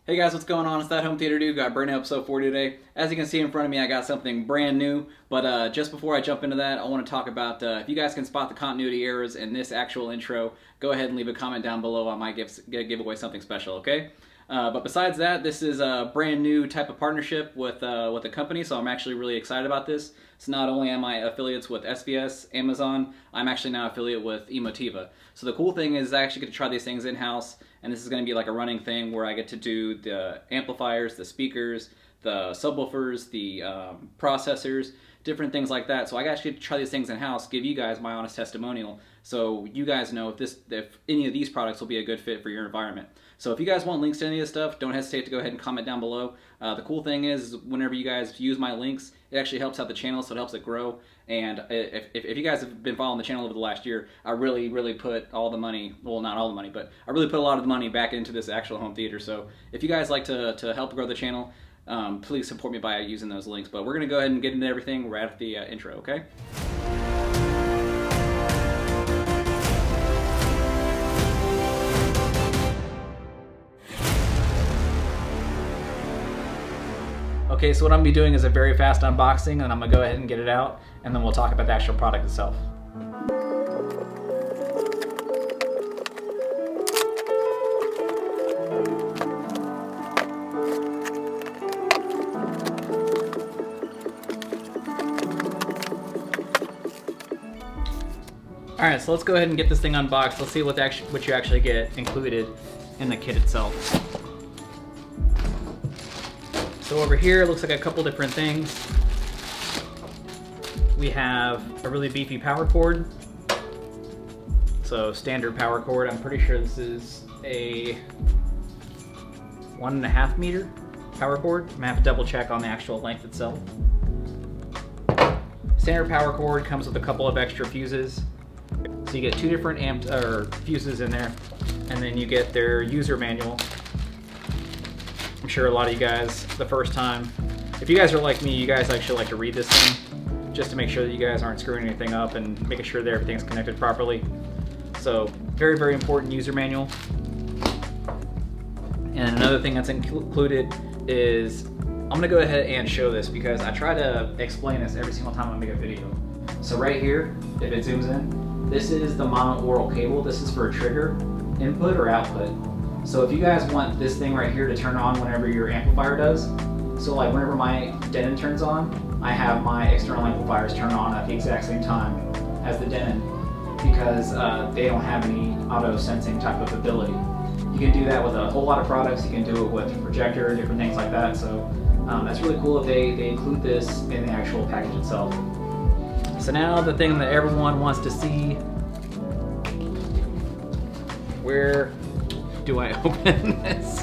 Hey guys, what's going on? It's that home theater dude. Got brand new episode for you today. As you can see in front of me, I got something brand new. But just before I jump into that, I want to talk about if you guys can spot the continuity errors in this actual intro, go ahead and leave a comment down below. I might give away something special, okay? But besides that, this is a brand new type of partnership with a company, so I'm actually really excited about this. So not only am I affiliates with SVS, Amazon, I'm actually now affiliate with Emotiva. So the cool thing is I actually get to try these things in-house, and this is going to be like a running thing where I get to do the amplifiers, the speakers, the subwoofers, the processors, different things like that. So I actually get to try these things in-house, give you guys my honest testimonial, so you guys know if any of these products will be a good fit for your environment. So if you guys want links to any of this stuff, don't hesitate to go ahead and comment down below. The cool thing is whenever you guys use my links, it actually helps out the channel, so it helps it grow. And if you guys have been following the channel over the last year, I really put all the money, well, not all the money, but I really put a lot of the money back into this actual home theater. So if you guys like to help grow the channel, please support me by using those links. But we're going to go ahead and get into everything right after the intro, okay? Okay, so what I'm going to be doing is a very fast unboxing, and I'm going to go ahead and get it out, and then we'll talk about the actual product itself. Alright, so let's go ahead and get this thing unboxed. Let's see what you actually get included in the kit itself. So over here, it looks like a couple different things. We have a really beefy power cord. So standard power cord. I'm pretty sure this is a 1.5 meter power cord. I'm gonna have to double check on the actual length itself. Standard power cord comes with a couple of extra fuses. So you get two different fuses in there, and then you get their user manual. I'm sure a lot of you guys, the first time, if you guys are like me, you guys actually like to read this thing just to make sure that you guys aren't screwing anything up and making sure that everything's connected properly. So very important user manual. And another thing that's included is, I'm gonna go ahead and show this because I try to explain this every single time I make a video. So right here, if it zooms in, this is the mono-aural cable. This is for a trigger input or output. So if you guys want this thing right here to turn on whenever your amplifier does, so like whenever my Denon turns on, I have my external amplifiers turn on at the exact same time as the Denon because they don't have any auto sensing type of ability. You can do that with a whole lot of products. You can do it with a projector, different things like that. So that's really cool if they include this in the actual package itself. So now the thing that everyone wants to see, where do I open this?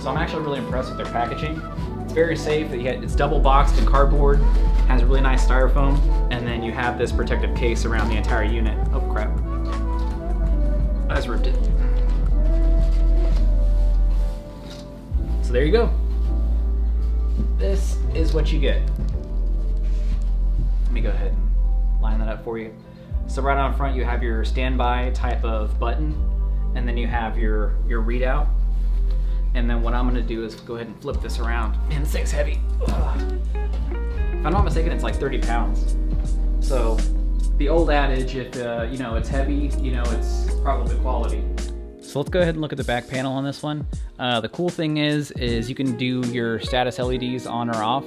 So I'm actually really impressed with their packaging. It's very safe. It's double boxed in cardboard, has really nice styrofoam, and then you have this protective case around the entire unit. Oh crap. I just ripped it. So there you go. This is what you get. Let me go ahead and line that up for you. So right on front you have your standby type of button, and then you have your readout. And then what I'm gonna do is go ahead and flip this around. Man, this thing's heavy. Ugh. If I'm not mistaken, it's like 30 pounds. So the old adage, if you know it's heavy, you know it's probably quality. So let's go ahead and look at the back panel on this one. The cool thing is you can do your status LEDs on or off.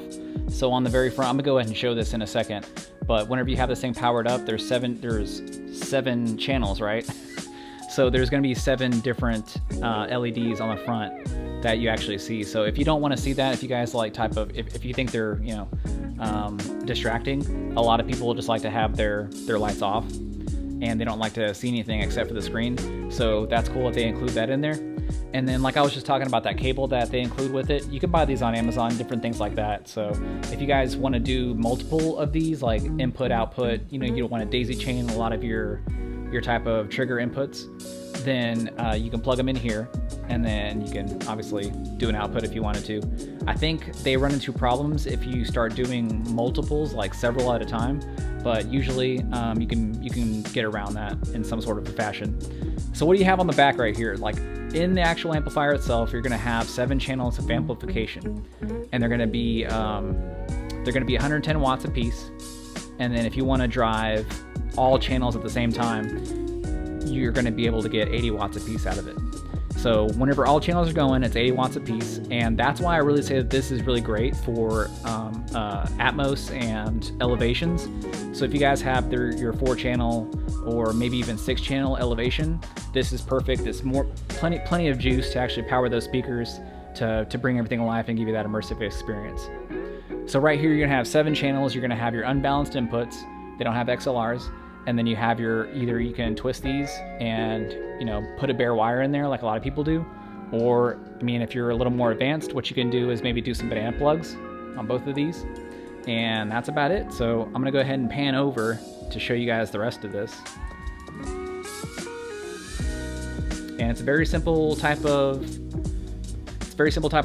So on the very front, I'm gonna go ahead and show this in a second, but whenever you have this thing powered up, there's seven channels, right? So there's gonna be 7 different LEDs on the front that you actually see. So if you don't wanna see that, if you guys like if you think they're, you know, distracting, a lot of people just like to have their lights off, and they don't like to see anything except for the screen. So that's cool if they include that in there. And then like I was just talking about that cable that they include with it, you can buy these on Amazon, different things like that. So if you guys want to do multiple of these, like input, output, you know, you don't want to daisy chain a lot of your type of trigger inputs, then you can plug them in here, and then you can obviously do an output if you wanted to. I think they run into problems if you start doing multiples, like several at a time, but usually you can get around that in some sort of a fashion. So what do you have on the back right here? Like in the actual amplifier itself, you're going to have 7 channels of amplification, and they're going to be 110 watts a piece. And then if you want to drive all channels at the same time, you're going to be able to get 80 watts a piece out of it. So whenever all channels are going, it's 80 watts a piece, and that's why I really say that this is really great for atmos and elevations. So if you guys have your 4-channel or maybe even 6-channel elevation, this is perfect. It's plenty of juice to actually power those speakers to bring everything alive and give you that immersive experience. So right here, you're gonna have 7 channels. You're gonna have your unbalanced inputs. They don't have XLRs. And then you have either you can twist these and, you know, put a bare wire in there like a lot of people do. Or, I mean, if you're a little more advanced, what you can do is maybe do some banana plugs on both of these. And that's about it. So I'm gonna go ahead and pan over to show you guys the rest of this. And it's a very simple type of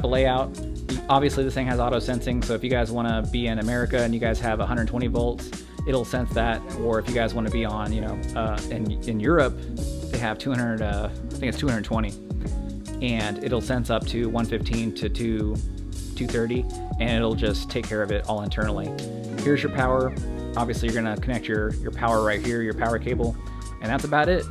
layout. Obviously this thing has auto sensing, so if you guys want to be in America and you guys have 120 volts, it'll sense that. Or if you guys want to be on, you know, in Europe, they have 200, I think it's 220, and it'll sense up to 115 to 230, and it'll just take care of it all internally. Here's your power. Obviously you're gonna connect your power right here, your power cable, and that's about it.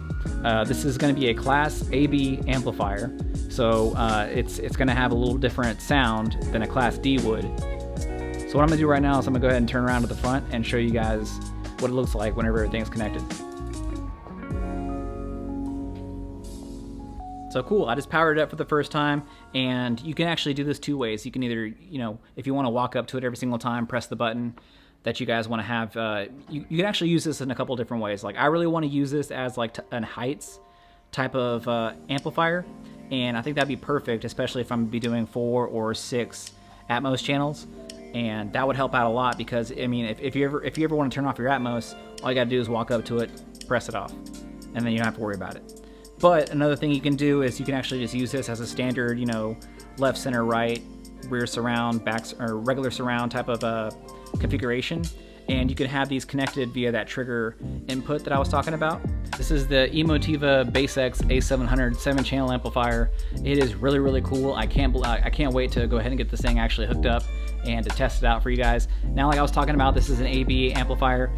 This is going to be a Class AB amplifier, so it's going to have a little different sound than a Class D would. So what I'm going to do right now is I'm going to go ahead and turn around to the front and show you guys what it looks like whenever everything's connected. So cool, I just powered it up for the first time, and you can actually do this 2 ways. You can either, you know, if you want to walk up to it every single time, press the button that you guys want to have. You can actually use this in a couple different ways. Like I really want to use this as like an heights type of amplifier, and I think that'd be perfect, especially if I'm gonna be doing 4 or 6 atmos channels, and that would help out a lot because I mean if you ever want to turn off your atmos, all you gotta do is walk up to it, press it off, and then you don't have to worry about it. But another thing you can do is you can actually just use this as a standard, you know, left, center, right, rear surround, back, or regular surround type of configuration, and you can have these connected via that trigger input that I was talking about. This is the Emotiva BasX A-700 7-channel amplifier. It is really cool. I can't wait to go ahead and get this thing actually hooked up and to test it out for you guys. Now, like I was talking about, this is an AB amplifier.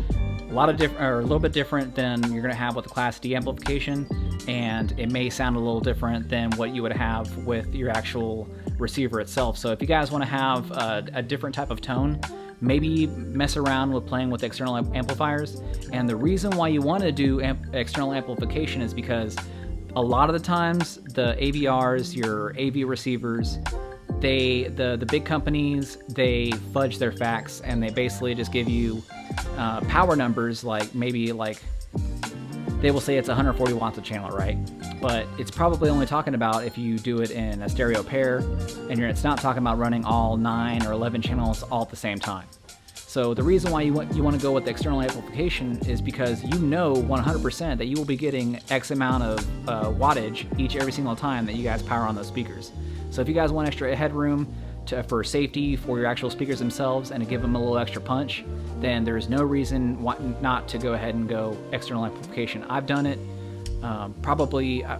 A little bit different than you're going to have with the Class D amplification, and it may sound a little different than what you would have with your actual receiver itself. So if you guys want to have a different type of tone, maybe mess around with playing with external amplifiers. And the reason why you want to do external amplification is because a lot of the times the AVRs, your AV receivers, the big companies, they fudge their facts and they basically just give you power numbers, like maybe like they will say it's 140 watts a channel, right? But it's probably only talking about if you do it in a stereo pair, and it's not talking about running all 9 or 11 channels all at the same time. So the reason why you want to go with the external amplification is because you know 100% that you will be getting X amount of wattage every single time that you guys power on those speakers. So if you guys want extra headroom for safety for your actual speakers themselves and to give them a little extra punch, then there's no reason not to go ahead and go external amplification. I've done it probably, I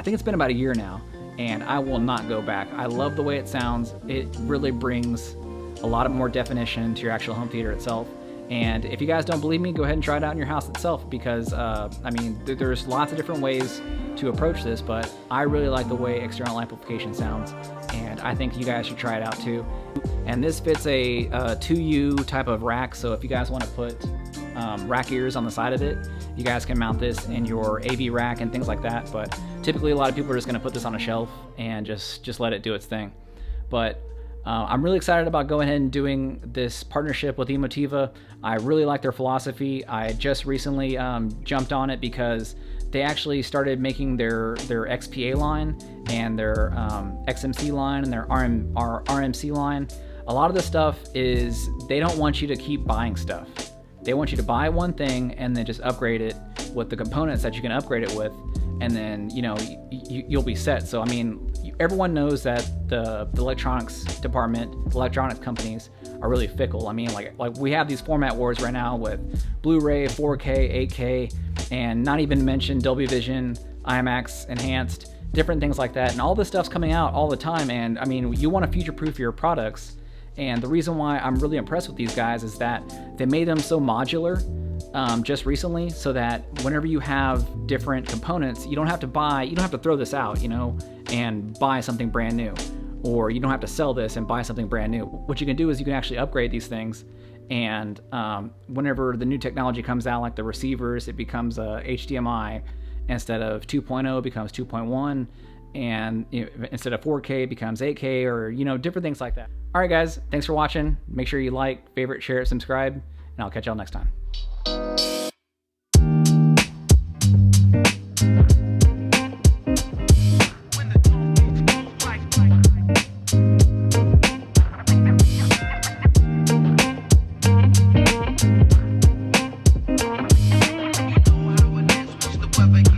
think it's been about a year now, and I will not go back. I love the way it sounds. It really brings a lot of more definition to your actual home theater itself. And if you guys don't believe me, go ahead and try it out in your house itself, because I mean, there's lots of different ways to approach this, but I really like the way external amplification sounds, and I think you guys should try it out too. And this fits a 2U type of rack, so if you guys want to put rack ears on the side of it, you guys can mount this in your AV rack and things like that. But typically a lot of people are just going to put this on a shelf and just let it do its thing. But I'm really excited about going ahead and doing this partnership with Emotiva. I really like their philosophy. I just recently jumped on it because they actually started making their XPA line and their XMC line and their RMC line. A lot of the stuff is they don't want you to keep buying stuff. They want you to buy one thing and then just upgrade it with the components that you can upgrade it with. and then you'll be set. So I mean, everyone knows that the electronics department, electronics companies are really fickle. I mean, like we have these format wars right now with Blu-ray, 4K, 8K, and not even mention Dolby Vision, IMAX enhanced, different things like that. And all this stuff's coming out all the time. And I mean, you want to future-proof your products. And the reason why I'm really impressed with these guys is that they made them so modular just recently, so that whenever you have different components, you don't have to throw this out, and buy something brand new. Or you don't have to sell this and buy something brand new. What you can do is you can actually upgrade these things, and whenever the new technology comes out, like the receivers, it becomes a HDMI instead of 2.0, it becomes 2.1, and instead of 4K, it becomes 8K, or different things like that. All right, guys, thanks for watching. Make sure you like, favorite, share, subscribe, and I'll catch y'all next time. Weather